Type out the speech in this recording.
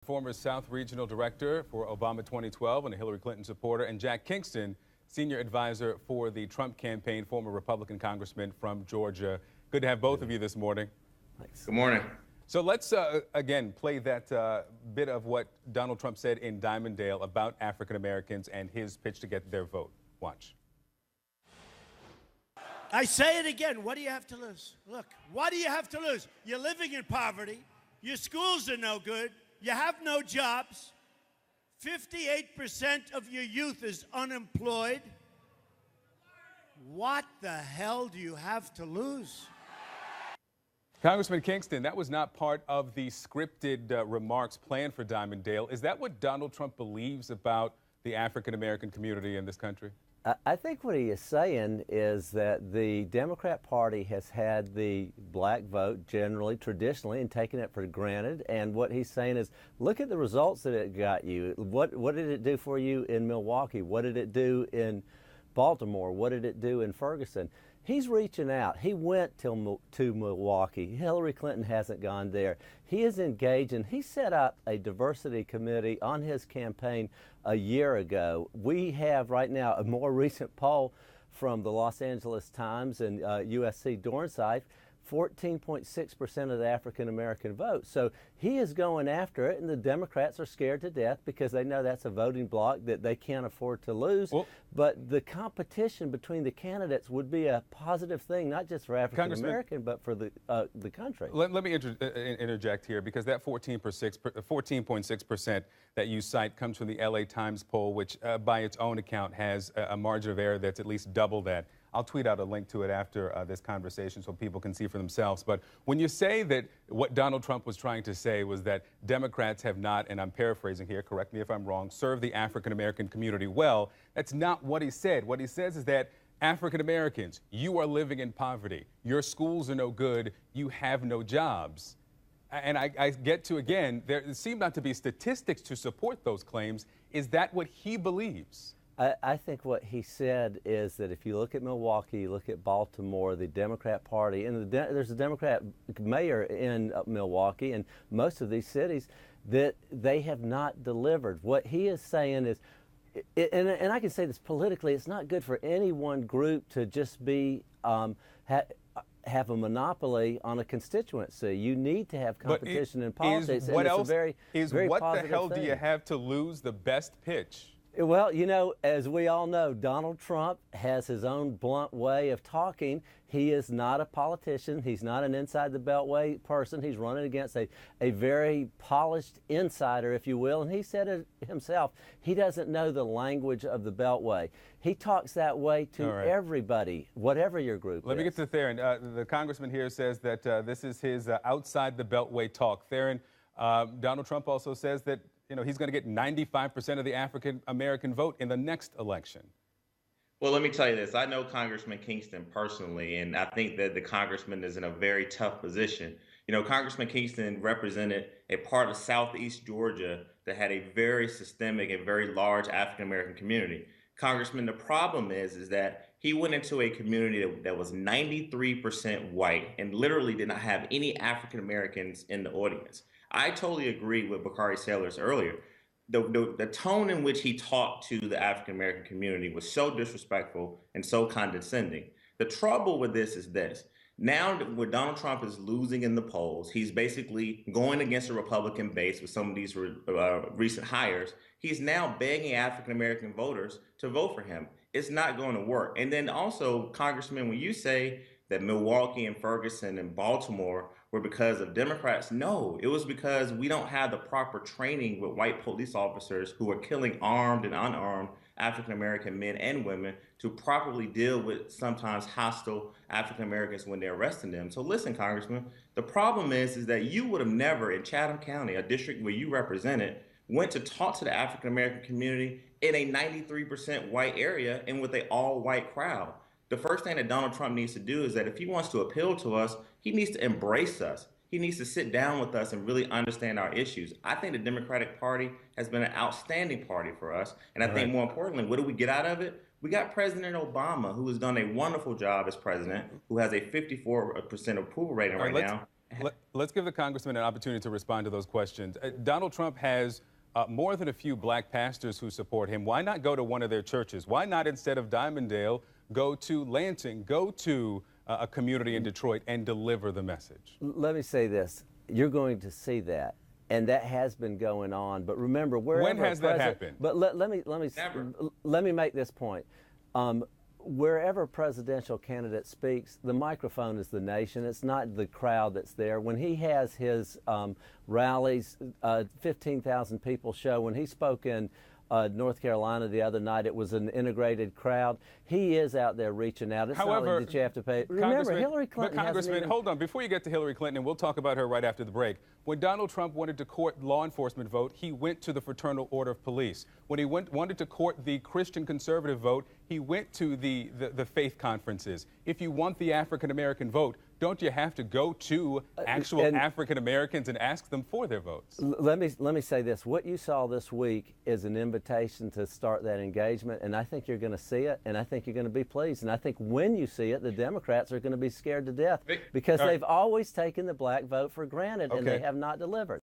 Former South Regional Director for Obama 2012 and a Hillary Clinton supporter, and Jack Kingston, Senior Advisor for the Trump campaign, former Republican Congressman from Georgia. Good to have both of you this morning. Thanks. Good morning. So let's, again, play that bit of what Donald Trump said in Diamond-Dale about African Americans and his pitch to get their vote. Watch. I say it again. What do you have to lose? Look, what do you have to lose? You're living in poverty. Your schools are no good. You have no jobs. 58% of your youth is unemployed. What the hell do you have to lose? Congressman Kingston, that was not part of the scripted remarks planned for Diamond-Dale. Is that what Donald Trump believes about the African American community in this country? I think what he is saying is that the Democrat Party has had the black vote generally, traditionally, and taken it for granted. And what he's saying is, look at the results that it got you. What did it do for you in Milwaukee? What did it do in Baltimore? What did it do in Ferguson? He's reaching out. He went to Milwaukee. Hillary Clinton hasn't gone there. He is engaged, and he set up a diversity committee on his campaign a year ago. We have right now a more recent poll from the Los Angeles Times and USC Dornsife, 14.6% of the African American vote. So he is going after it, and the Democrats are scared to death because they know that's a voting bloc that they can't afford to lose. Well, but the competition between the candidates would be a positive thing, not just for African American, but for the country. Let me interject here, because that 14.6% that you cite comes from the LA Times poll, which by its own account has a margin of error that's at least double that. I'll tweet out a link to it after this conversation so people can see for themselves. But when you say that what Donald Trump was trying to say was that Democrats have not, and I'm paraphrasing here, correct me if I'm wrong, served the African American community well, that's not what he said. What he says is that African Americans, you are living in poverty. Your schools are no good. You have no jobs. And I get to, again, there seem not to be statistics to support those claims. Is that what he believes? I think what he said is that if you look at Milwaukee, you look at Baltimore, the Democrat Party, and there's a Democrat mayor in Milwaukee and most of these cities, that they have not delivered. What he is saying is, and I can say this politically, it's not good for any one group to just be have a monopoly on a constituency. You need to have competition in politics. What else? What the hell do you have to lose the best pitch? Well, you know, as we all know, Donald Trump has his own blunt way of talking. He is not a politician. He's not an inside the beltway person. He's running against a very polished insider, if you will. And he said it himself. He doesn't know the language of the beltway. He talks that way to everybody, whatever your group is. Let me get to Tharon. The congressman here says that this is his outside the beltway talk. Tharon, Donald Trump also says that he's going to get 95% of the African American vote in the next election. Well, let me tell you this. I know Congressman Kingston personally, and I think that the congressman is in a very tough position. Congressman Kingston represented a part of Southeast Georgia that had a very systemic and very large African American community. Congressman, the problem is that he went into a community that was 93% white and literally did not have any African Americans in the audience. I totally agree with Bakari Sailors earlier. The tone in which he talked to the African American community was so disrespectful and so condescending. The trouble with this is this. Now when Donald Trump is losing in the polls, he's basically going against a Republican base with some of these recent hires. He's now begging African American voters to vote for him. It's not going to work. And then also, Congressman, when you say that Milwaukee and Ferguson and Baltimore were because of Democrats, no, it was because we don't have the proper training with white police officers who are killing armed and unarmed African American men and women to properly deal with sometimes hostile African Americans when they're arresting them. So listen, Congressman, the problem is that you would have never in Chatham County, a district where you represented, went to talk to the African American community in a 93% white area and with an all-white crowd. The first thing that Donald Trump needs to do is that if he wants to appeal to us, he needs to embrace us. He needs to sit down with us and really understand our issues. I think the Democratic Party has been an outstanding party for us. And I think more importantly, what do we get out of it? We got President Obama, who has done a wonderful job as president, who has a 54% approval rating right now. Let's give the congressman an opportunity to respond to those questions. Donald Trump has more than a few black pastors who support him. Why not go to one of their churches? Why not, instead of Dimondale, go to Lansing, go to a community in Detroit and deliver the message? Let me say this. You're going to see that. And that has been going on. But remember, wherever when has that happened? But let me make this point. Wherever a presidential candidate speaks, the microphone is the nation. It's not the crowd that's there. When he has his rallies, 15,000 people show. When he spoke in North Carolina the other night, it was an integrated crowd. He is out there reaching out. It's not only that you have to pay. Remember, Hillary Clinton. But Congressman, even... hold on. Before you get to Hillary Clinton, and we'll talk about her right after the break. When Donald Trump wanted to court law enforcement vote, he went to the Fraternal Order of Police. When he wanted to court the Christian conservative vote, he went to the faith conferences. If you want the African American vote, don't you have to go to actual African Americans and ask them for their votes? Let me say this. What you saw this week is an invitation to start that engagement, and I think you're going to see it, and I think you're going to be pleased. And I think when you see it, the Democrats are going to be scared to death because they've always taken the black vote for granted, and they have not delivered.